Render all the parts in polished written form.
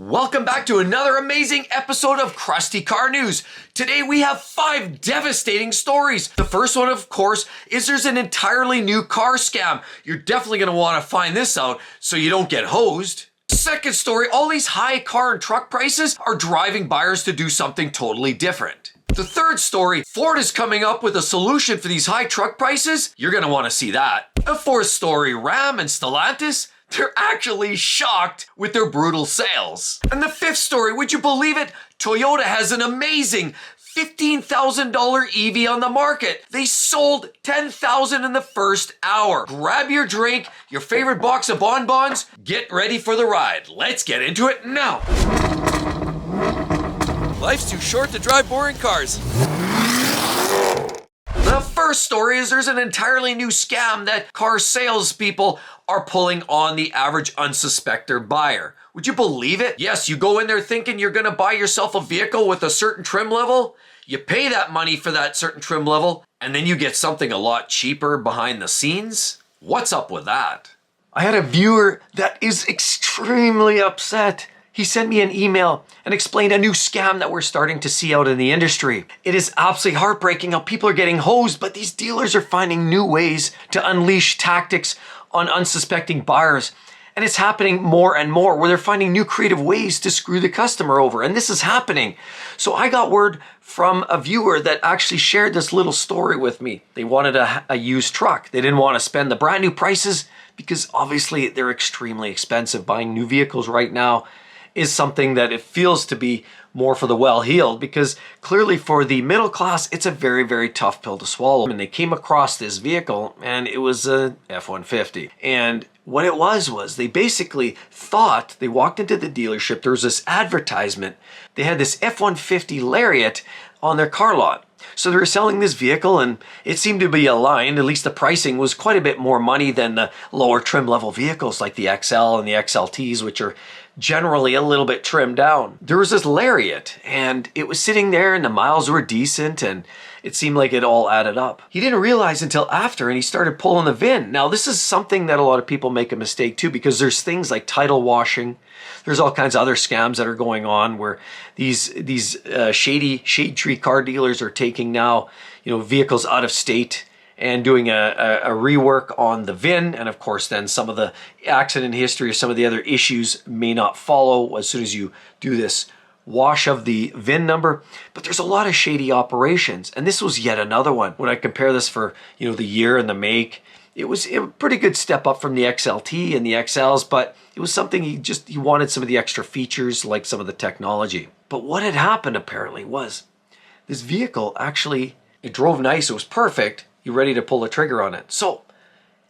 Welcome back to another amazing episode of Krusty Car News. Today we have 5 devastating stories. The first one, of course, is there's an entirely new car scam. You're definitely going to want to find this out so you don't get hosed. Second story, all these high car and truck prices are driving buyers to do something totally different. The third story, Ford is coming up with a solution for these high truck prices. You're going to want to see that. The fourth story, Ram and Stellantis, they're actually shocked with their brutal sales. And the fifth story, would you believe it? Toyota has an amazing $15,000 EV on the market. They sold 10,000 in the first hour. Grab your drink, your favorite box of bonbons, get ready for the ride. Let's get into it now. Life's too short to drive boring cars. The first story is there's an entirely new scam that car salespeople are pulling on the average unsuspecting buyer. Would you believe it? Yes, you go in there thinking you're going to buy yourself a vehicle with a certain trim level. You pay that money for that certain trim level, and then you get something a lot cheaper behind the scenes. What's up with that? I had a viewer that is extremely upset. He sent me an email and explained a new scam that we're starting to see out in the industry. It is absolutely heartbreaking how people are getting hosed, but these dealers are finding new ways to unleash tactics on unsuspecting buyers. And it's happening more and more where they're finding new creative ways to screw the customer over. And this is happening. So I got word from a viewer that actually shared this little story with me. They wanted a used truck. They didn't want to spend the brand new prices because obviously they're extremely expensive. Buying new vehicles right now is something that it feels to be more for the well-heeled, because clearly for the middle class, it's a very, very tough pill to swallow. And they came across this vehicle and it was a F-150. And what it was they basically thought, they walked into the dealership, there was this advertisement. They had this F-150 Lariat on their car lot. So they were selling this vehicle and it seemed to be aligned. At least the pricing was quite a bit more money than the lower trim level vehicles like the XL and the XLTs, which are generally a little bit trimmed down. There was this Lariat and it was sitting there and the miles were decent and it seemed like it all added up. He didn't realize until after and he started pulling the VIN. Now this is something that a lot of people make a mistake too, because there's things like title washing. There's all kinds of other scams that are going on where these shade tree car dealers are taking now, vehicles out of state and doing a rework on the VIN. And of course, then some of the accident history or some of the other issues may not follow as soon as you do this wash of the VIN number. But there's a lot of shady operations. And this was yet another one. When I compare this for, the year and the make, it was a pretty good step up from the XLT and the XLs, but it was something he wanted some of the extra features, like some of the technology. But what had happened apparently was this vehicle actually, it drove nice, it was perfect. You're ready to pull the trigger on it. So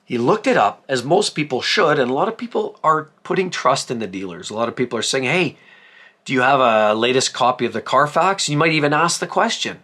he looked it up, as most people should, and a lot of people are putting trust in the dealers. A lot of people are saying, hey, do you have a latest copy of the Carfax? You might even ask the question.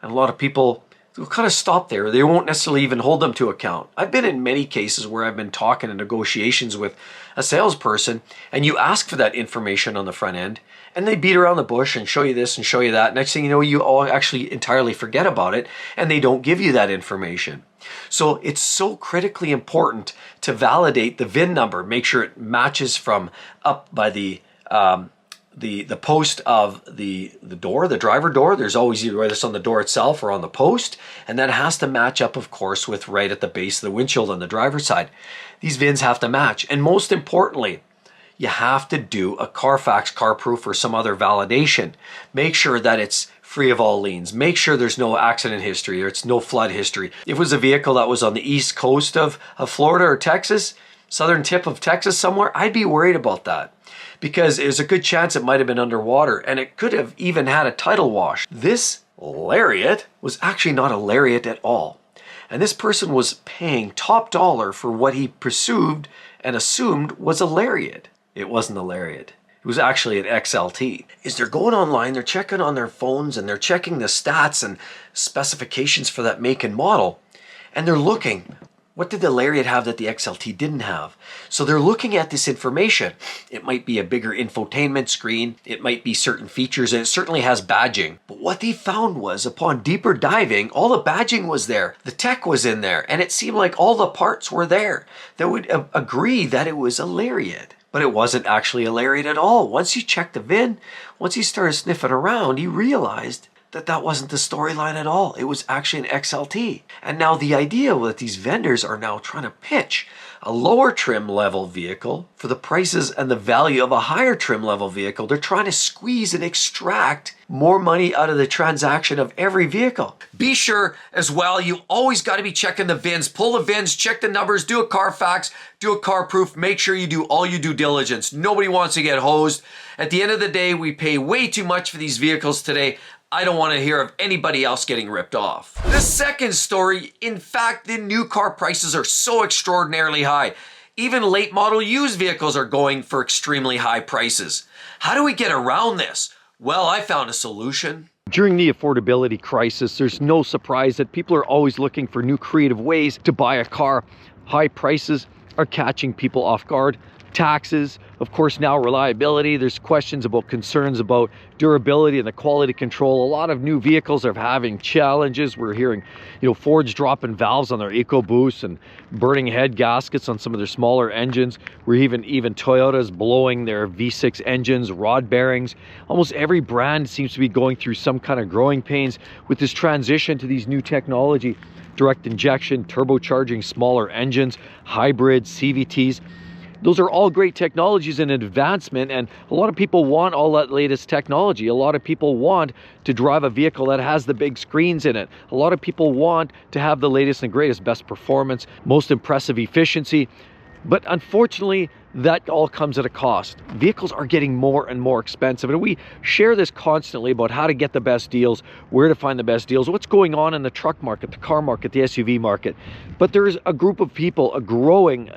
And a lot of people will kind of stop there. They won't necessarily even hold them to account. I've been in many cases where I've been talking in negotiations with a salesperson and you ask for that information on the front end and they beat around the bush and show you this and show you that. Next thing you know, you all actually entirely forget about it and they don't give you that information. So it's so critically important to validate the VIN number. Make sure it matches from up by the post of the door, the driver door. There's always either whether it's on the door itself or on the post. And that has to match up, of course, with right at the base of the windshield on the driver's side. These VINs have to match. And most importantly, you have to do a Carfax, CarProof, or some other validation. Make sure that it's free of all liens. Make sure there's no accident history or it's no flood history. If it was a vehicle that was on the east coast of Florida or Texas, southern tip of Texas somewhere, I'd be worried about that, because there's a good chance it might have been underwater and it could have even had a title wash. This Lariat was actually not a Lariat at all. And this person was paying top dollar for what he pursued and assumed was a Lariat. It wasn't a Lariat. It was actually an XLT. Is they're going online, they're checking on their phones and they're checking the stats and specifications for that make and model. And they're looking, what did the Lariat have that the XLT didn't have? So they're looking at this information. It might be a bigger infotainment screen. It might be certain features, and it certainly has badging. But what they found was, upon deeper diving, all the badging was there. The tech was in there, and it seemed like all the parts were there that would agree that it was a Lariat. But it wasn't actually a Lariat at all. Once he checked the VIN, once he started sniffing around, he realized that that wasn't the storyline at all. It was actually an XLT. And now the idea that these vendors are now trying to pitch a lower trim level vehicle for the prices and the value of a higher trim level vehicle. They're trying to squeeze and extract more money out of the transaction of every vehicle. Be sure as well, you always got to be checking the VINs. Pull the VINs, check the numbers, do a Carfax, do a car proof. Make sure you do all your due diligence. Nobody wants to get hosed. At the end of the day, we pay way too much for these vehicles today. I don't want to hear of anybody else getting ripped off. The second story, in fact, the new car prices are so extraordinarily high. Even late model used vehicles are going for extremely high prices. How do we get around this? Well, I found a solution. During the affordability crisis, there's no surprise that people are always looking for new creative ways to buy a car. High prices are catching people off guard. Taxes, of course, now reliability. There's questions about concerns about durability and the quality control. A lot of new vehicles are having challenges. We're hearing, Ford's dropping valves on their EcoBoost and burning head gaskets on some of their smaller engines. We're even Toyota's blowing their V6 engines, rod bearings. Almost every brand seems to be going through some kind of growing pains with this transition to these new technology, direct injection, turbocharging, smaller engines, hybrids, CVTs. Those are all great technologies and advancement, and a lot of people want all that latest technology. A lot of people want to drive a vehicle that has the big screens in it. A lot of people want to have the latest and greatest, best performance, most impressive efficiency. But unfortunately, that all comes at a cost. Vehicles are getting more and more expensive, and we share this constantly about how to get the best deals, where to find the best deals, what's going on in the truck market, the car market, the SUV market. But there's a group of people, a growing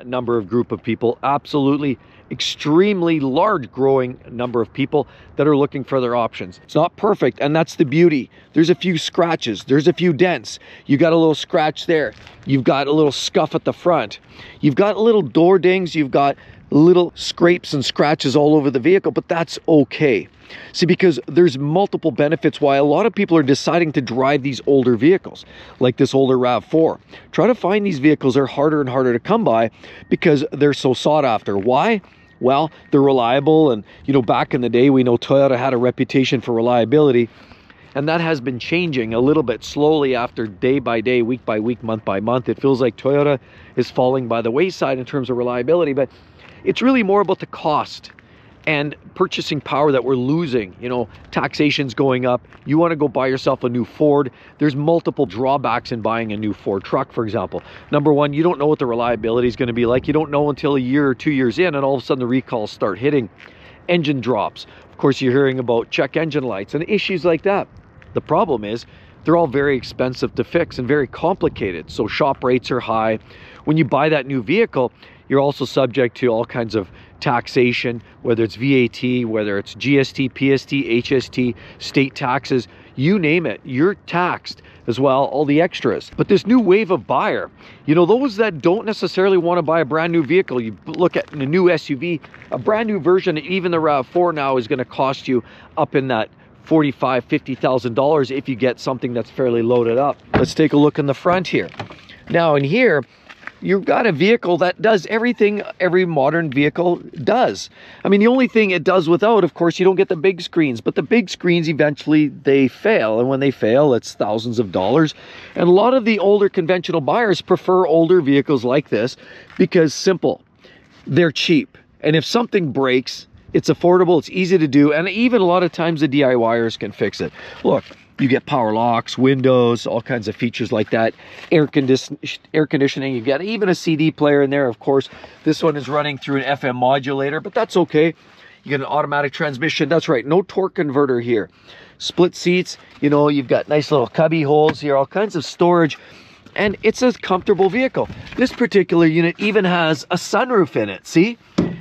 group of people, absolutely extremely large growing number of people that are looking for their options. It's not perfect, and that's the beauty. There's a few scratches, there's a few dents. You got a little scratch there, you've got a little scuff at the front, you've got little door dings, you've got little scrapes and scratches all over the vehicle, but that's okay. See, because there's multiple benefits why a lot of people are deciding to drive these older vehicles, like this older RAV4. Try to find these vehicles are harder and harder to come by because they're so sought after. Why? Well, they're reliable, and back in the day, we know Toyota had a reputation for reliability, and that has been changing a little bit slowly after day by day, week by week, month by month. It feels like Toyota is falling by the wayside in terms of reliability, but it's really more about the cost and purchasing power that we're losing. Taxation's going up. You want to go buy yourself a new Ford. There's multiple drawbacks in buying a new Ford truck, for example. Number one, you don't know what the reliability is going to be like. You don't know until a year or 2 years in, and all of a sudden the recalls start hitting. Engine drops. Of course, you're hearing about check engine lights and issues like that. The problem is they're all very expensive to fix and very complicated. So shop rates are high. When you buy that new vehicle, you're also subject to all kinds of taxation, whether it's VAT, whether it's GST, PST, HST, state taxes, you name it, you're taxed as well, all the extras. But this new wave of buyer, those that don't necessarily want to buy a brand new vehicle, you look at a new SUV, a brand new version, even the RAV4 now is going to cost you up in that $45,000, $50,000 if you get something that's fairly loaded up. Let's take a look in the front here. Now in here, you've got a vehicle that does everything every modern vehicle does. I mean, the only thing it does without, of course, you don't get the big screens, but the big screens eventually they fail. And when they fail, it's thousands of dollars. And a lot of the older conventional buyers prefer older vehicles like this because simple, they're cheap. And if something breaks, it's affordable, it's easy to do, and even a lot of times the DIYers can fix it. Look, you get power locks, windows, all kinds of features like that. Air conditioning, you get even a CD player in there, of course. This one is running through an FM modulator, but that's okay. You get an automatic transmission, that's right, no torque converter here. Split seats, you've got nice little cubby holes here, all kinds of storage. And it's a comfortable vehicle. This particular unit even has a sunroof in it, see?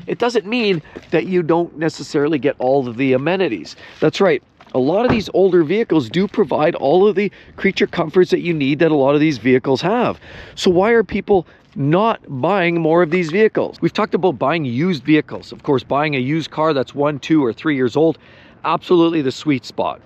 It doesn't mean that you don't necessarily get all of the amenities. That's right. A lot of these older vehicles do provide all of the creature comforts that you need that a lot of these vehicles have. So why are people not buying more of these vehicles? We've talked about buying used vehicles. Of course, buying a used car that's 1, 2, or 3 years old, absolutely the sweet spot.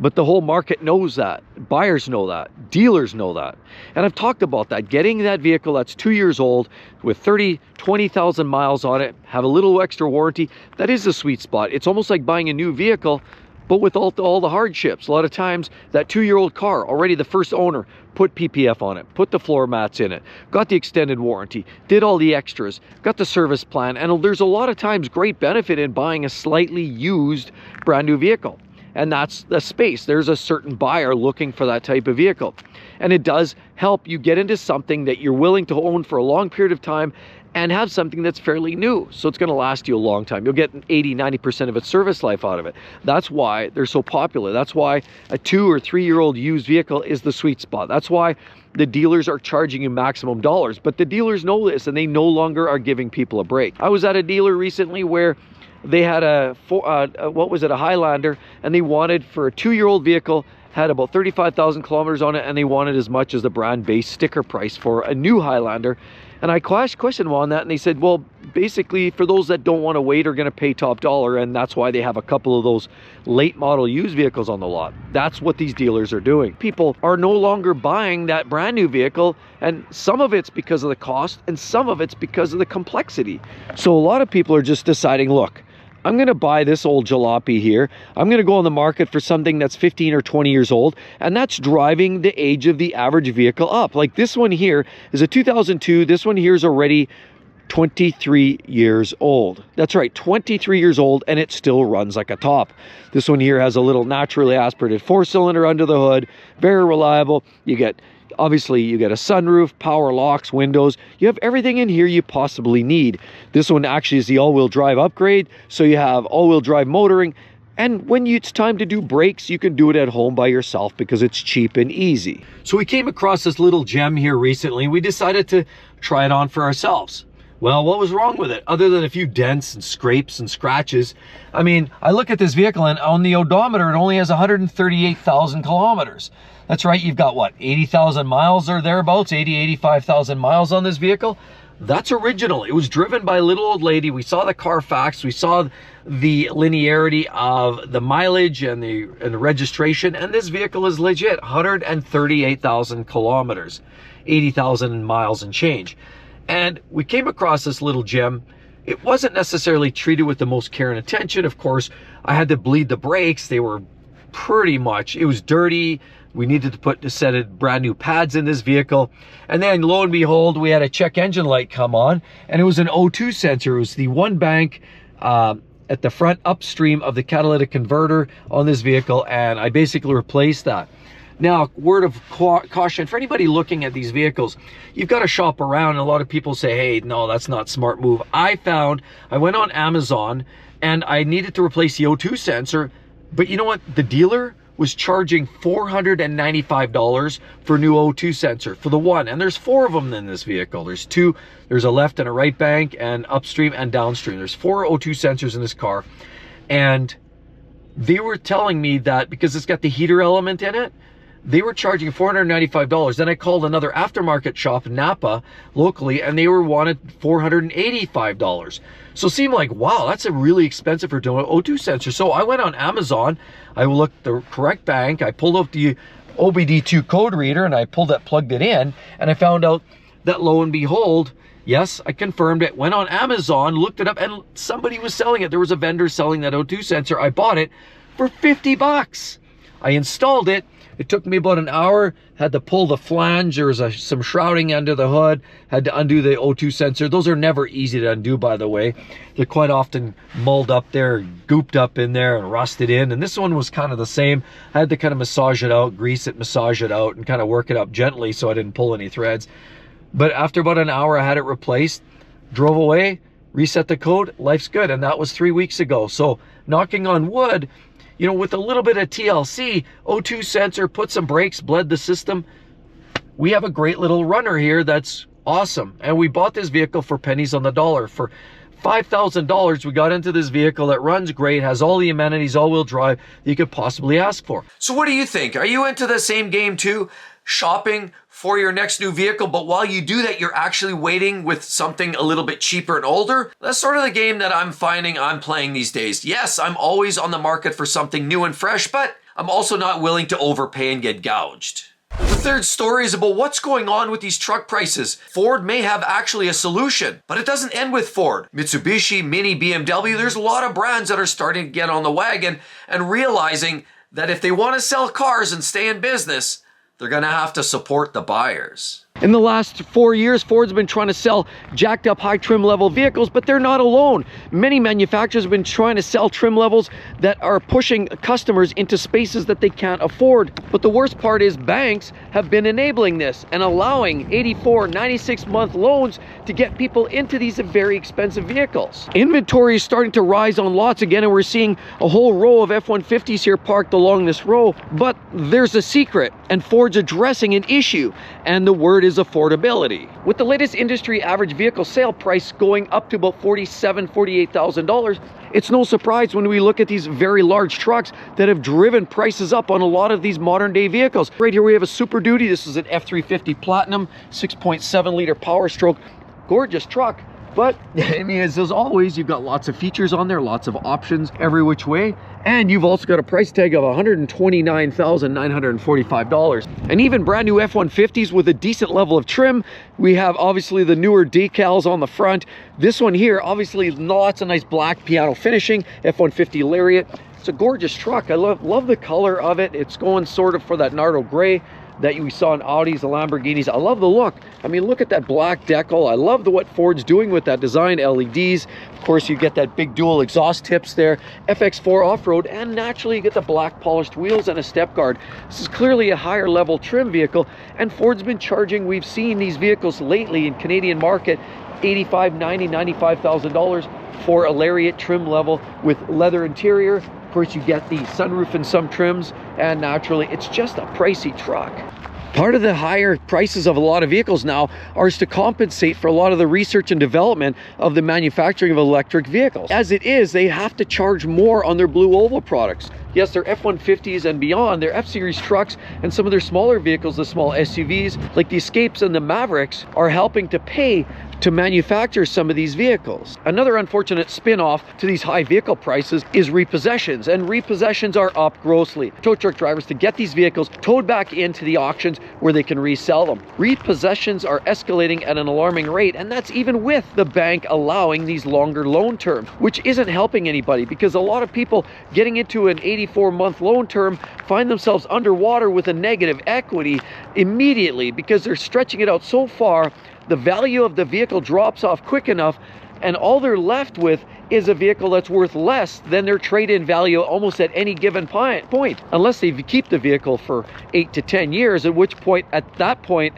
But the whole market knows that. Buyers know that. Dealers know that. And I've talked about that. Getting that vehicle that's 2 years old with 20,000 miles on it, have a little extra warranty, that is a sweet spot. It's almost like buying a new vehicle, but with all the hardships. A lot of times, that 2-year-old car, already the first owner, put PPF on it, put the floor mats in it, got the extended warranty, did all the extras, got the service plan, and there's a lot of times great benefit in buying a slightly used brand new vehicle. And that's the space. There's a certain buyer looking for that type of vehicle. And it does help you get into something that you're willing to own for a long period of time and have something that's fairly new. So it's gonna last you a long time. You'll get 80–90% of its service life out of it. That's why they're so popular. That's why a 2 or 3 year old used vehicle is the sweet spot. That's why the dealers are charging you maximum dollars. But the dealers know this, and they no longer are giving people a break. I was at a dealer recently where they had a Highlander, and they wanted, for a 2-year-old vehicle, had about 35,000 kilometers on it, and they wanted as much as the brand base sticker price for a new Highlander. And I questioned them on that, and they said, well, basically for those that don't want to wait are going to pay top dollar, and that's why they have a couple of those late model used vehicles on the lot. That's what these dealers are doing. People are no longer buying that brand new vehicle, and some of it's because of the cost, and some of it's because of the complexity. So a lot of people are just deciding, look, I'm going to buy this old jalopy here. I'm going to go on the market for something that's 15 or 20 years old, and that's driving the age of the average vehicle up. Like this one here is a 2002. This one here is already 23 years old. That's right, 23 years old, and it still runs like a top. This one here has a little naturally aspirated 4-cylinder under the hood, very reliable. Obviously, you get a sunroof, power locks, windows. You have everything in here you possibly need. This one actually is the all-wheel drive upgrade, so you have all-wheel drive motoring. And when it's time to do brakes, you can do it at home by yourself because it's cheap and easy. So we came across this little gem here recently. We decided to try it on for ourselves. Well, what was wrong with it? Other than a few dents and scrapes and scratches. I mean, I look at this vehicle, and on the odometer, it only has 138,000 kilometers. That's right, you've got what, 80,000 miles or thereabouts, 85,000 miles on this vehicle? That's original. It was driven by a little old lady. We saw the Carfax, we saw the linearity of the mileage and the registration, and this vehicle is legit, 138,000 kilometers, 80,000 miles and change. And we came across this little gem. It wasn't necessarily treated with the most care and attention. Of course, I had to bleed the brakes. They were pretty much, it was dirty. We needed to put a set of brand new pads in this vehicle. And then lo and behold, we had a check engine light come on, and it was an O2 sensor. It was the one bank at the front upstream of the catalytic converter on this vehicle, and I basically replaced that. Now, word of caution for anybody looking at these vehicles, you've got to shop around, and a lot of people say, hey, no, that's not a smart move. I went on Amazon, and I needed to replace the O2 sensor, but you know what? The dealer was charging $495 for a new O2 sensor for the one. And there's 4 of them in this vehicle. There's 2, there's a left and a right bank, and upstream and downstream. There's 4 O2 sensors in this car. And they were telling me that because it's got the heater element in it, they were charging $495. Then I called another aftermarket shop in Napa locally, and they wanted $485. So it seemed like, wow, that's a really expensive for doing an O2 sensor. So I went on Amazon, I looked the correct bank, I pulled up the OBD2 code reader, and I plugged it in, and I found out that lo and behold, yes, I confirmed it, went on Amazon, looked it up, and somebody was selling it. There was a vendor selling that O2 sensor. I bought it for 50 bucks. I installed it. It took me about an hour, had to pull the flange. There was some shrouding under the hood, had to undo the O2 sensor. Those are never easy to undo, by the way. They're quite often mulled up there, gooped up in there and rusted in. And this one was kind of the same. I had to kind of massage it out, grease it, massage it out, and kind of work it up gently so I didn't pull any threads. But after about an hour, I had it replaced, drove away, reset the code, life's good. And that was 3 weeks ago. So knocking on wood, you know, with a little bit of TLC, O2 sensor, put some brakes, bled the system. We have a great little runner here that's awesome. And we bought this vehicle for pennies on the dollar. For $5,000, we got into this vehicle that runs great, has all the amenities, all-wheel drive that you could possibly ask for. So what do you think? Are you into the same game too? Shopping for your next new vehicle, but while you do that, you're actually waiting with something a little bit cheaper and older? That's sort of the game that I'm finding I'm playing these days. Yes, I'm always on the market for something new and fresh, but I'm also not willing to overpay and get gouged. The third story is about what's going on with these truck prices. Ford may have actually a solution, but it doesn't end with Ford. Mitsubishi, Mini, BMW, there's a lot of brands that are starting to get on the wagon and realizing that if they want to sell cars and stay in business, they're going to have to support the buyers. In the last 4 years, Ford's been trying to sell jacked up high trim level vehicles, but they're not alone. Many manufacturers have been trying to sell trim levels that are pushing customers into spaces that they can't afford. But the worst part is banks have been enabling this and allowing 84, 96-month loans to get people into these very expensive vehicles. Inventory is starting to rise on lots again, and we're seeing a whole row of F-150s here parked along this row. But there's a secret, and Ford's addressing an issue, and the word is affordability. With the latest industry average vehicle sale price going up to about $47,000, $48,000, it's no surprise when we look at these very large trucks that have driven prices up on a lot of these modern day vehicles. Right here we have a Super Duty. This is an F350 Platinum, 6.7 liter Power Stroke. Gorgeous truck. But I mean, as always, you've got lots of features on there, lots of options every which way. And you've also got a price tag of $129,945. And even brand new F-150s with a decent level of trim. We have obviously the newer decals on the front. This one here, obviously lots of nice black piano finishing, F-150 Lariat. It's a gorgeous truck. I love the color of it. It's going sort of for that Nardo gray that we saw in Audis, the Lamborghinis. I love the look. I mean, look at that black decal. I love what Ford's doing with that design, LEDs. Of course, you get that big dual exhaust tips there, FX4 off-road, and naturally you get the black polished wheels and a step guard. This is clearly a higher level trim vehicle, and Ford's been charging, we've seen these vehicles lately in Canadian market, $85,000, $90,000, $95,000 for a Lariat trim level with leather interior. Of course, you get the sunroof in some trims, and naturally it's just a pricey truck. Part of the higher prices of a lot of vehicles now are to compensate for a lot of the research and development of the manufacturing of electric vehicles. As it is, they have to charge more on their Blue Oval products. Yes, their F-150s and beyond, their F-Series trucks, and some of their smaller vehicles, the small SUVs, like the Escapes and the Mavericks, are helping to pay to manufacture some of these vehicles. Another unfortunate spin-off to these high vehicle prices is repossessions, and repossessions are up grossly. Tow truck drivers to get these vehicles towed back into the auctions where they can resell them. Repossessions are escalating at an alarming rate, and that's even with the bank allowing these longer loan terms, which isn't helping anybody, because a lot of people getting into an 84-month loan term find themselves underwater with a negative equity immediately because they're stretching it out so far. The value of the vehicle drops off quick enough, and all they're left with is a vehicle that's worth less than their trade-in value almost at any given point, unless they keep the vehicle for 8 to 10 years, at which point, and that point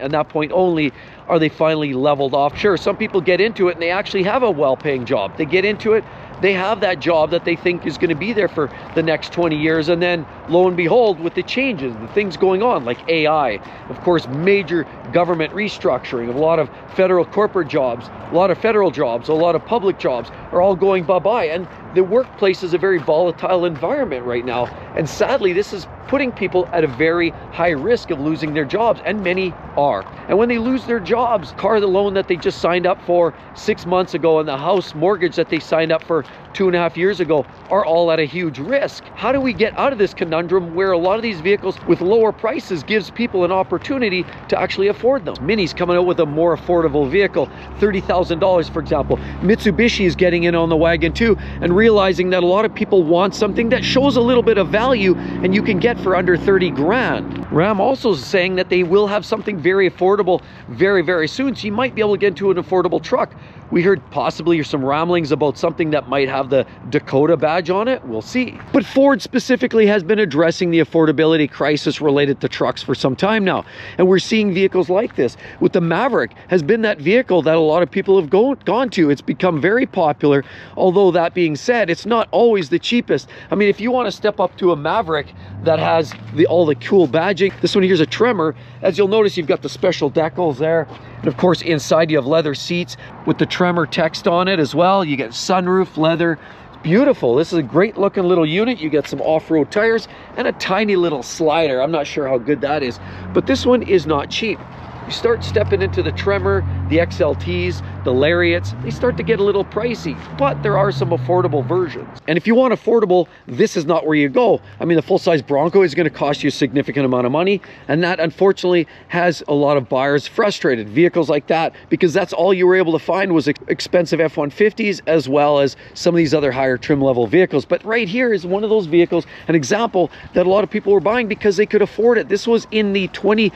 only, are they finally leveled off. Sure, some people get into it and they actually have a well-paying job. They get into it, they have that job that they think is going to be there for the next 20 years, and then lo and behold, with the changes, the things going on like AI, of course, major government restructuring of a lot of federal corporate jobs, a lot of federal jobs, a lot of public jobs are all going bye-bye, and the workplace is a very volatile environment right now, and sadly this is putting people at a very high risk of losing their jobs, and many are. And when they lose their jobs, car loan that they just signed up for 6 months ago and the house mortgage that they signed up for 2.5 years ago are all at a huge risk. How do we get out of this conundrum where a lot of these vehicles with lower prices gives people an opportunity to actually afford them? Mini's coming out with a more affordable vehicle, $30,000 for example. Mitsubishi is getting in on the wagon too, and realizing that a lot of people want something that shows a little bit of value and you can get for under 30 grand. Ram also is saying that they will have something very affordable very, very soon, so you might be able to get into an affordable truck. We heard possibly some ramblings about something that might have the Dakota badge on it. We'll see. But Ford specifically has been addressing the affordability crisis related to trucks for some time now. And we're seeing vehicles like this. With the Maverick has been that vehicle that a lot of people have gone to. It's become very popular. Although that being said, it's not always the cheapest. I mean, if you want to step up to a Maverick that has all the cool badging, this one here's a Tremor. As you'll notice, you've got the special decals there. And of course, inside you have leather seats with the Tremor text on it as well. You get sunroof, leather. It's beautiful. This is a great looking little unit. You get some off-road tires and a tiny little slider. I'm not sure how good that is, but this one is not cheap. You start stepping into the Tremor, the XLTs, the Lariats, they start to get a little pricey, but there are some affordable versions. And if you want affordable, this is not where you go. I mean, the full-size Bronco is going to cost you a significant amount of money, and that unfortunately has a lot of buyers frustrated. Vehicles like that, because that's all you were able to find was expensive F-150s as well as some of these other higher trim level vehicles. But right here is one of those vehicles, an example that a lot of people were buying because they could afford it. This was in the $23,000,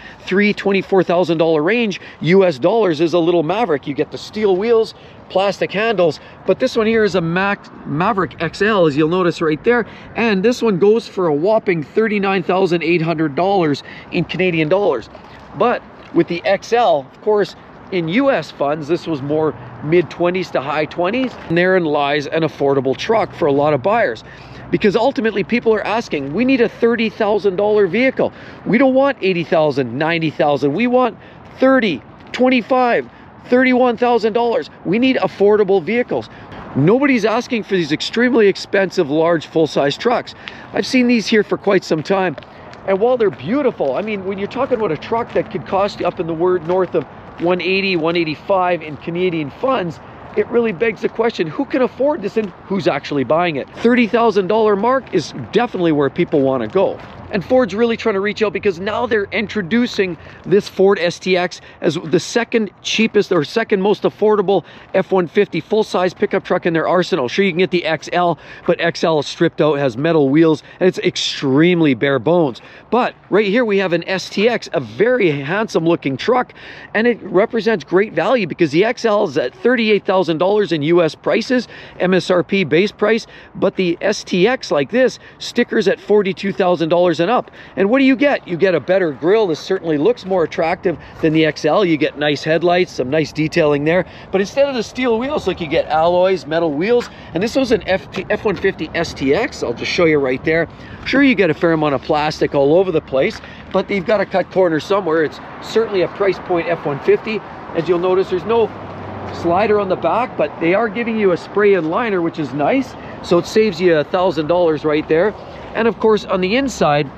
$24,000 range. US dollars is a little Maverick. You get the steel wheels, plastic handles, but this one here is a Maverick XL, as you'll notice right there, and this one goes for a whopping $39,800 in Canadian dollars. But with the XL, of course, in US funds, this was more mid-20s to high 20s, and therein lies an affordable truck for a lot of buyers. Because ultimately people are asking, we need a $30,000 vehicle. We don't want $80,000, $90,000. We want $30,000, $25,000, $31,000. We need affordable vehicles. Nobody's asking for these extremely expensive, large, full-size trucks. I've seen these here for quite some time. And while they're beautiful, I mean, when you're talking about a truck that could cost you up in the north of 180, 185 in Canadian funds, it really begs the question, who can afford this and who's actually buying it? $30,000 mark is definitely where people want to go. And Ford's really trying to reach out because now they're introducing this Ford STX as the second cheapest or second most affordable F-150 full-size pickup truck in their arsenal. Sure, you can get the XL, but XL is stripped out, has metal wheels, and it's extremely bare bones. But right here we have an STX, a very handsome looking truck, and it represents great value because the XL is at $38,000 in US prices, MSRP base price, but the STX like this, stickers at $42,000 and up. And what do you get? You get a better grille. This certainly looks more attractive than the XL. You get nice headlights, some nice detailing there, but instead of the steel wheels, look, you get alloys, metal wheels, and this was an F-150 STX. I'll just show you right there. Sure, you get a fair amount of plastic all over the place, but they've got to cut corners somewhere. It's certainly a price point F-150. As you'll notice, there's no slider on the back, but they are giving you a spray-in liner, which is nice, so it saves you $1,000 right there. And of course, on the inside,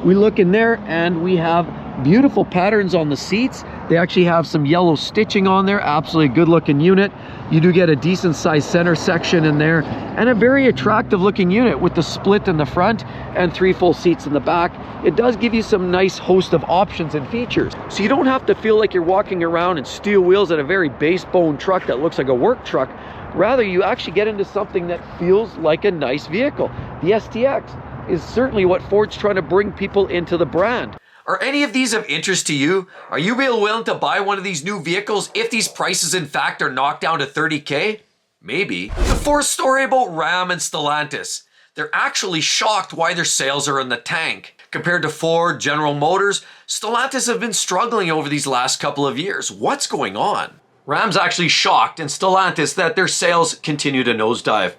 we look in there and we have beautiful patterns on the seats. They actually have some yellow stitching on there. Absolutely good looking unit. You do get a decent sized center section in there and a very attractive looking unit with the split in the front and 3 full seats in the back. It does give you some nice host of options and features. So you don't have to feel like you're walking around in steel wheels in a very base bone truck that looks like a work truck. Rather, you actually get into something that feels like a nice vehicle. The STX is certainly what Ford's trying to bring people into the brand. Are any of these of interest to you? Are you real willing to buy one of these new vehicles if these prices in fact are knocked down to $30K? Maybe. The fourth story about Ram and Stellantis. They're actually shocked why their sales are in the tank. Compared to Ford, General Motors, Stellantis have been struggling over these last couple of years. What's going on? Ram's actually shocked, and Stellantis, that their sales continue to nosedive.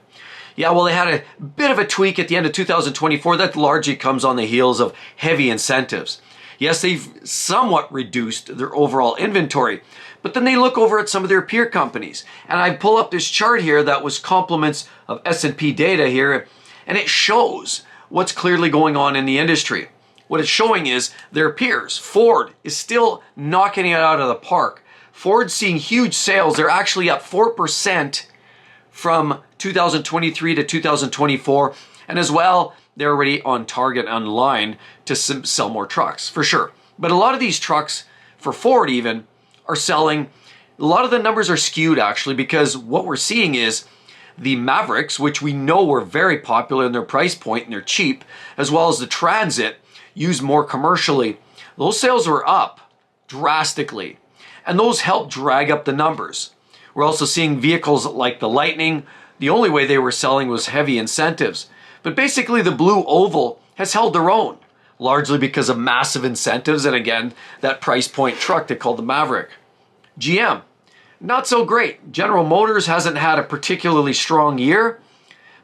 Yeah, well, they had a bit of a tweak at the end of 2024 that largely comes on the heels of heavy incentives. Yes, they've somewhat reduced their overall inventory, but then they look over at some of their peer companies. And I pull up this chart here that was compliments of S&P data here, and it shows what's clearly going on in the industry. What it's showing is their peers. Ford is still knocking it out of the park. Ford's seeing huge sales. They're actually up 4% from 2023 to 2024. And as well, they're already on target online to sell more trucks, for sure. But a lot of these trucks, for Ford even, are selling, a lot of the numbers are skewed actually, because what we're seeing is the Mavericks, which we know were very popular in their price point and they're cheap, as well as the Transit, used more commercially. Those sales were up drastically, and those helped drag up the numbers. We're also seeing vehicles like the Lightning. The only way they were selling was heavy incentives. But basically the Blue Oval has held their own, largely because of massive incentives and again, that price point truck they call the Maverick. GM, not so great. General Motors hasn't had a particularly strong year,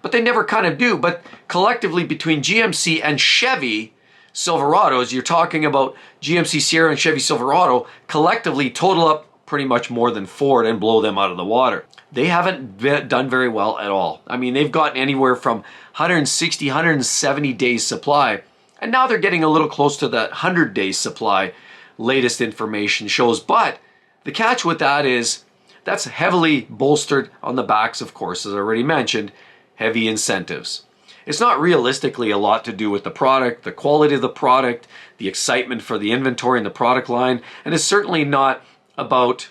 but they never kind of do. But collectively between GMC and Chevy Silverados, you're talking about GMC Sierra and Chevy Silverado, collectively total up pretty much more than Ford and blow them out of the water. They haven't done very well at all. I mean, they've gotten anywhere from 160, 170 days supply, and now they're getting a little close to that 100 days supply, latest information shows. But The catch with that is that's heavily bolstered on the backs, of course, as I already mentioned, heavy incentives. It's not realistically a lot to do with the product, the quality of the product, the excitement for the inventory and the product line, and it's certainly not about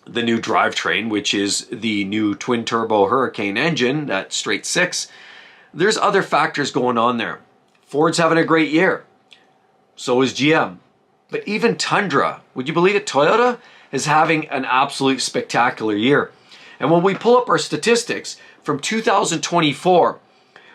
the new drivetrain, which is the new twin-turbo Hurricane engine, that straight six. There's other factors going on there. Ford's having a great year. So is GM. But even Tundra, would you believe it, Toyota is having an absolute spectacular year. And when we pull up our statistics from 2024,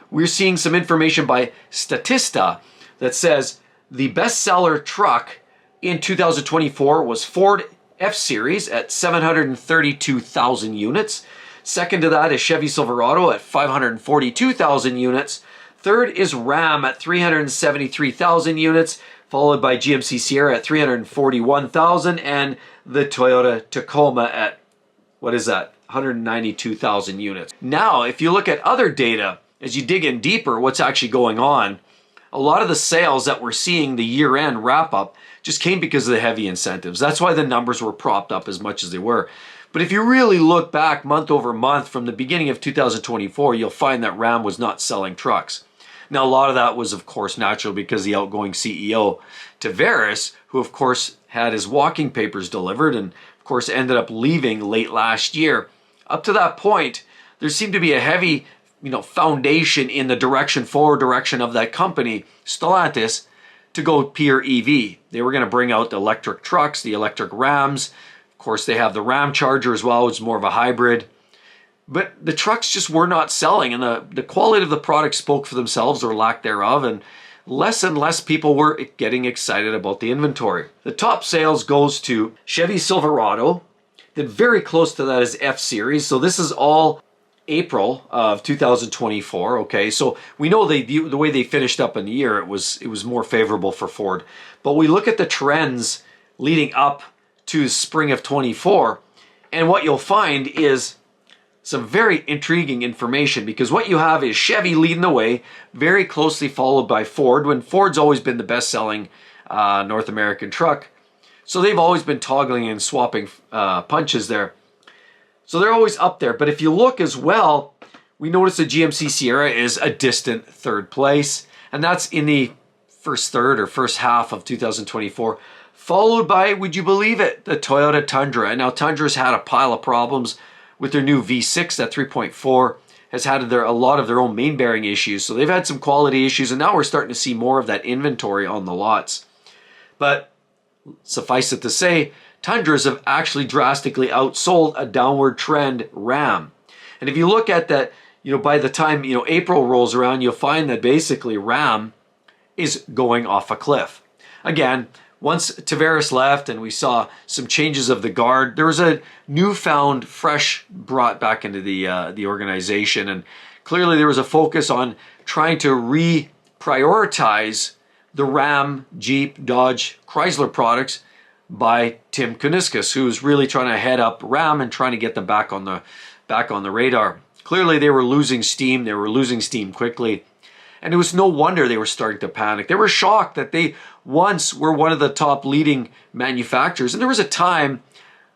we're seeing some information by Statista that says the bestseller truck in 2024 was Ford F-Series at 732,000 units. Second to that is Chevy Silverado at 542,000 units. Third is Ram at 373,000 units, followed by GMC Sierra at 341,000 and the Toyota Tacoma at, what is that, 192,000 units. Now, if you look at other data, as you dig in deeper, what's actually going on, a lot of the sales that we're seeing the year-end wrap-up just came because of the heavy incentives. That's why the numbers were propped up as much as they were. But if you really look back month over month from the beginning of 2024, you'll find that Ram was not selling trucks. Now, a lot of that was, of course, natural because the outgoing CEO, Tavares, who, of course, had his walking papers delivered and, of course, ended up leaving late last year. Up to that point, there seemed to be a heavy foundation in the forward direction of that company, Stellantis, to go pure EV. They were going to bring out the electric trucks, the electric Rams. Of course, they have the Ram Charger as well, which is more of a hybrid. But the trucks just were not selling, and the quality of the product spoke for themselves, or lack thereof, and less people were getting excited about the inventory. The top sales goes to Chevy Silverado. Then very close to that is F-Series. So this is all April of 2024. Okay, so we know the way they finished up in the year, it was more favorable for Ford. But we look at the trends leading up to spring of 24, and what you'll find is some very intriguing information, because what you have is Chevy leading the way, very closely followed by Ford, when Ford's always been the best-selling North American truck. So they've always been toggling and swapping punches there. So they're always up there. But if you look as well, we notice the GMC Sierra is a distant third place, and that's in the first third or first half of 2024, followed by, would you believe it, the Toyota Tundra. And now Tundra's had a pile of problems with their new V6, that 3.4, has had a lot of their own main bearing issues. So they've had some quality issues, and now we're starting to see more of that inventory on the lots. But suffice it to say, Tundras have actually drastically outsold a downward trend Ram. And if you look at that, by the time, April rolls around, you'll find that basically Ram is going off a cliff. Again, once Tavares left and we saw some changes of the guard, there was a newfound fresh brought back into the organization, and clearly there was a focus on trying to reprioritize the Ram, Jeep, Dodge, Chrysler products by Tim Kuniskis, who's really trying to head up Ram and trying to get them back on the radar. Clearly they were losing steam. They were losing steam quickly. And it was no wonder they were starting to panic. They were shocked that they once were one of the top leading manufacturers. And there was a time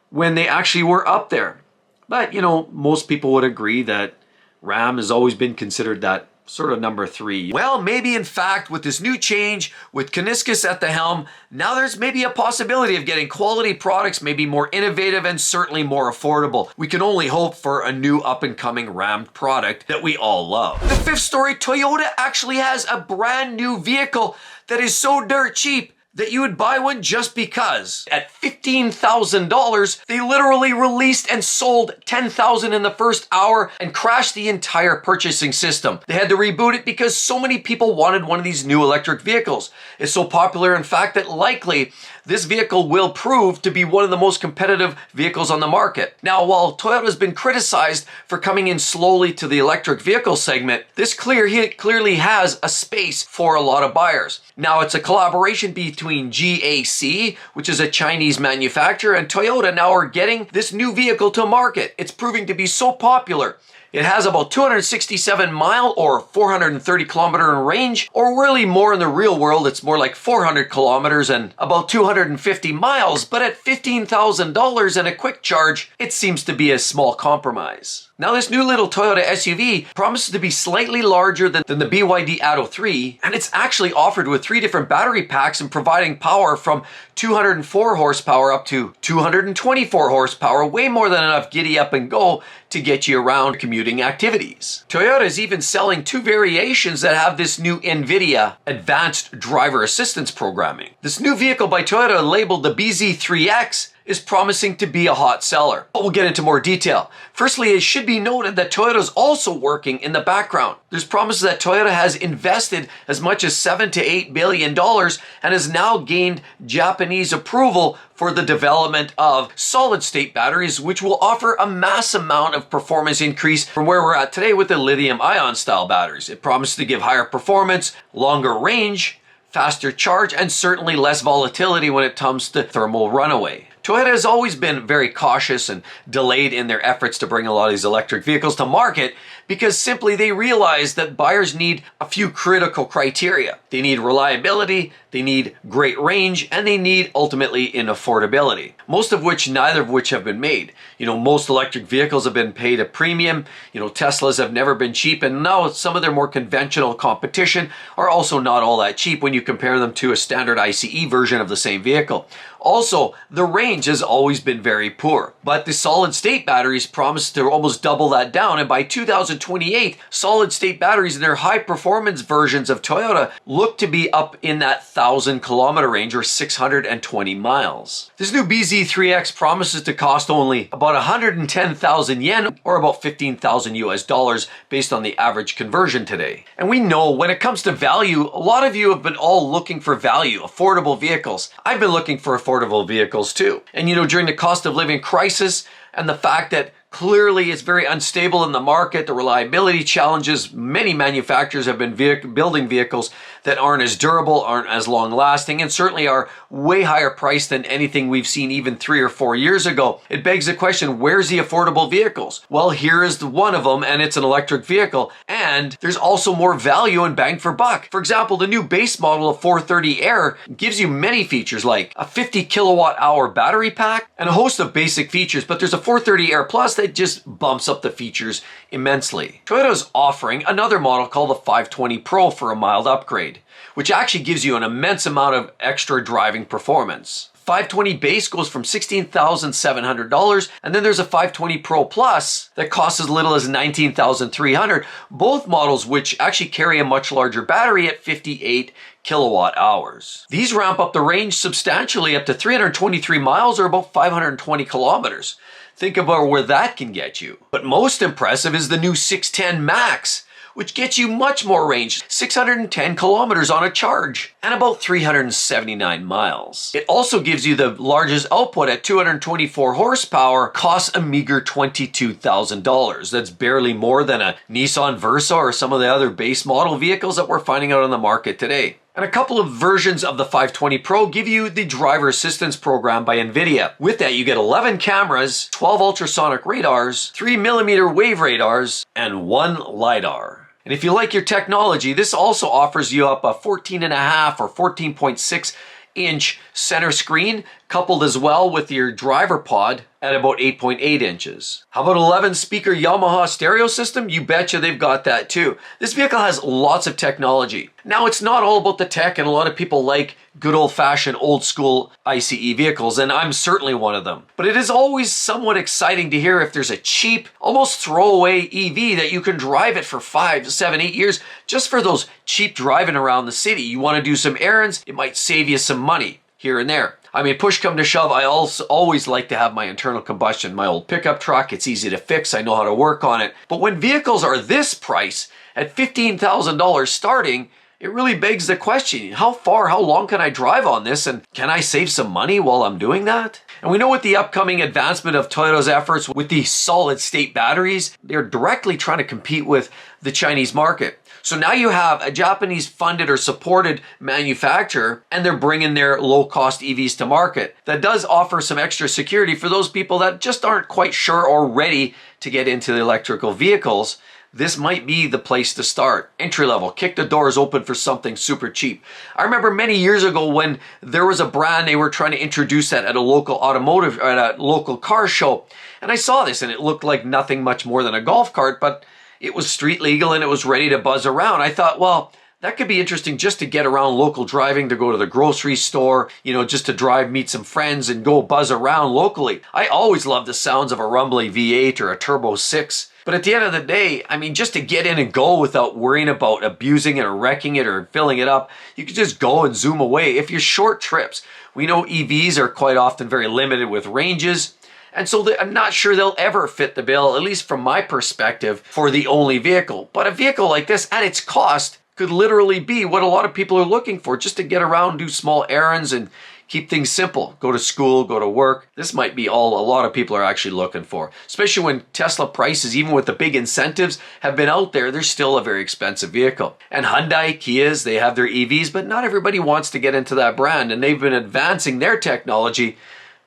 when they actually were up there. But, most people would agree that Ram has always been considered that sort of number 3. Well, maybe in fact, with this new change, with Kuniskis at the helm, now there's maybe a possibility of getting quality products, maybe more innovative and certainly more affordable. We can only hope for a new up-and-coming Ram product that we all love. The fifth story, Toyota actually has a brand new vehicle that is so dirt cheap that you would buy one just because. At $15,000, they literally released and sold 10,000 in the first hour and crashed the entire purchasing system. They had to reboot it because so many people wanted one of these new electric vehicles. It's so popular, in fact, that likely this vehicle will prove to be one of the most competitive vehicles on the market. Now, while Toyota's been criticized for coming in slowly to the electric vehicle segment, this clearly has a space for a lot of buyers. Now, it's a collaboration between GAC, which is a Chinese manufacturer, and Toyota now are getting this new vehicle to market. It's proving to be so popular. It has about 267 mile or 430 kilometer in range, or really more in the real world, it's more like 400 kilometers and about 250 miles, but at $15,000 and a quick charge, it seems to be a small compromise. Now this new little Toyota SUV promises to be slightly larger than the BYD Atto 3, and it's actually offered with 3 different battery packs and providing power from 204 horsepower up to 224 horsepower, way more than enough giddy up and go to get you around commuting activities. Toyota is even selling 2 variations that have this new NVIDIA advanced driver assistance programming. This new vehicle by Toyota, labeled the BZ3X, is promising to be a hot seller, but we'll get into more detail. Firstly, it should be noted that Toyota is also working in the background. There's promises that Toyota has invested as much as $7 to $8 billion and has now gained Japanese approval for the development of solid-state batteries, which will offer a mass amount of performance increase from where we're at today with the lithium-ion style batteries. It promises to give higher performance, longer range, faster charge, and certainly less volatility when it comes to thermal runaway. Toyota has always been very cautious and delayed in their efforts to bring a lot of these electric vehicles to market because simply they realize that buyers need a few critical criteria. They need reliability, they need great range, and they need ultimately in affordability. Neither of which have been made. Most electric vehicles have been paid a premium. Teslas have never been cheap, and now some of their more conventional competition are also not all that cheap when you compare them to a standard ICE version of the same vehicle. Also, the range has always been very poor, but the solid-state batteries promise to almost double that down, and by 2028, solid-state batteries in their high-performance versions of Toyota look to be up in that 1,000-kilometer range or 620 miles. This new BZ3X promises to cost only about 110,000 yen or about 15,000 US dollars based on the average conversion today. And we know when it comes to value, a lot of you have been all looking for value, affordable vehicles. I've been looking for affordable vehicles too. And during the cost of living crisis and the fact that clearly it's very unstable in the market, the reliability challenges, many manufacturers have been building vehicles that aren't as durable, aren't as long lasting, and certainly are way higher priced than anything we've seen even 3 or 4 years ago. It begs the question, where's the affordable vehicles? Well, here is one of them, and it's an electric vehicle. And there's also more value and bang for buck. For example, the new base model of 430 Air gives you many features like a 50 kilowatt hour battery pack and a host of basic features, but there's a 430 Air Plus that just bumps up the features immensely. Toyota is offering another model called the 520 Pro for a mild upgrade, which actually gives you an immense amount of extra driving performance. 520 base goes from $16,700, and then there's a 520 Pro Plus that costs as little as $19,300, both models which actually carry a much larger battery at 58 kilowatt hours. These ramp up the range substantially up to 323 miles or about 520 kilometers. Think about where that can get you. But most impressive is the new 610 Max, which gets you much more range, 610 kilometers on a charge, and about 379 miles. It also gives you the largest output at 224 horsepower, costs a meager $22,000. That's barely more than a Nissan Versa or some of the other base model vehicles that we're finding out on the market today. And a couple of versions of the 520 Pro give you the driver assistance program by NVIDIA. With that, you get 11 cameras, 12 ultrasonic radars, 3mm wave radars, and 1 LiDAR. And if you like your technology, this also offers you up a 14.5 or 14.6 inch center screen, coupled as well with your driver pod at about 8.8 inches. How about 11 speaker Yamaha stereo system? You betcha they've got that too. This vehicle has lots of technology. Now it's not all about the tech, and a lot of people like good old-fashioned old school ICE vehicles, and I'm certainly one of them. But it is always somewhat exciting to hear if there's a cheap, almost throwaway EV that you can drive it for 5, 7, 8 years just for those cheap driving around the city. You want to do some errands, it might save you some money here and there. I mean, push come to shove, I also always like to have my internal combustion, my old pickup truck. It's easy to fix, I know how to work on it. But when vehicles are this price, at $15,000 starting, it really begs the question, how long can I drive on this, and can I save some money while I'm doing that? And we know with the upcoming advancement of Toyota's efforts with the solid-state batteries, they're directly trying to compete with the Chinese market. So now you have a Japanese funded or supported manufacturer, and they're bringing their low-cost EVs to market. That does offer some extra security for those people that just aren't quite sure or ready to get into the electrical vehicles. This might be the place to start. Entry level, kick the doors open for something super cheap. I remember many years ago when there was a brand, they were trying to introduce that at a local automotive, or at a local car show. And I saw this and it looked like nothing much more than a golf cart, but it was street legal and it was ready to buzz around. I thought, well, that could be interesting just to get around local driving, to go to the grocery store, just to drive, meet some friends and go buzz around locally. I always love the sounds of a rumbly V8 or a Turbo 6. But at the end of the day, I mean, just to get in and go without worrying about abusing it or wrecking it or filling it up, you can just go and zoom away. If you're short trips, we know EVs are quite often very limited with ranges. And so I'm not sure they'll ever fit the bill, at least from my perspective, for the only vehicle. But a vehicle like this, at its cost, could literally be what a lot of people are looking for, just to get around, do small errands, and keep things simple. Go to school, go to work. This might be all a lot of people are actually looking for, especially when Tesla prices, even with the big incentives, have been out there. They're still a very expensive vehicle. And Hyundai, Kias, they have their EVs, but not everybody wants to get into that brand, and they've been advancing their technology.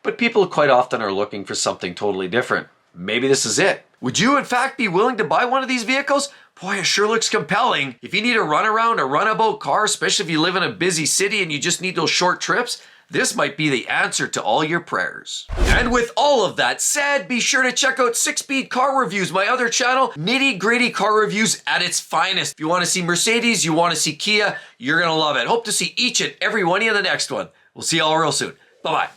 But people quite often are looking for something totally different. Maybe this is it. Would you in fact be willing to buy one of these vehicles? Boy, it sure looks compelling. If you need a runaround, a runabout car, especially if you live in a busy city and you just need those short trips, this might be the answer to all your prayers. And with all of that said, be sure to check out 6Speed Car Reviews, my other channel, nitty-gritty car reviews at its finest. If you want to see Mercedes, you want to see Kia, you're going to love it. Hope to see each and every one of you in the next one. We'll see you all real soon. Bye-bye.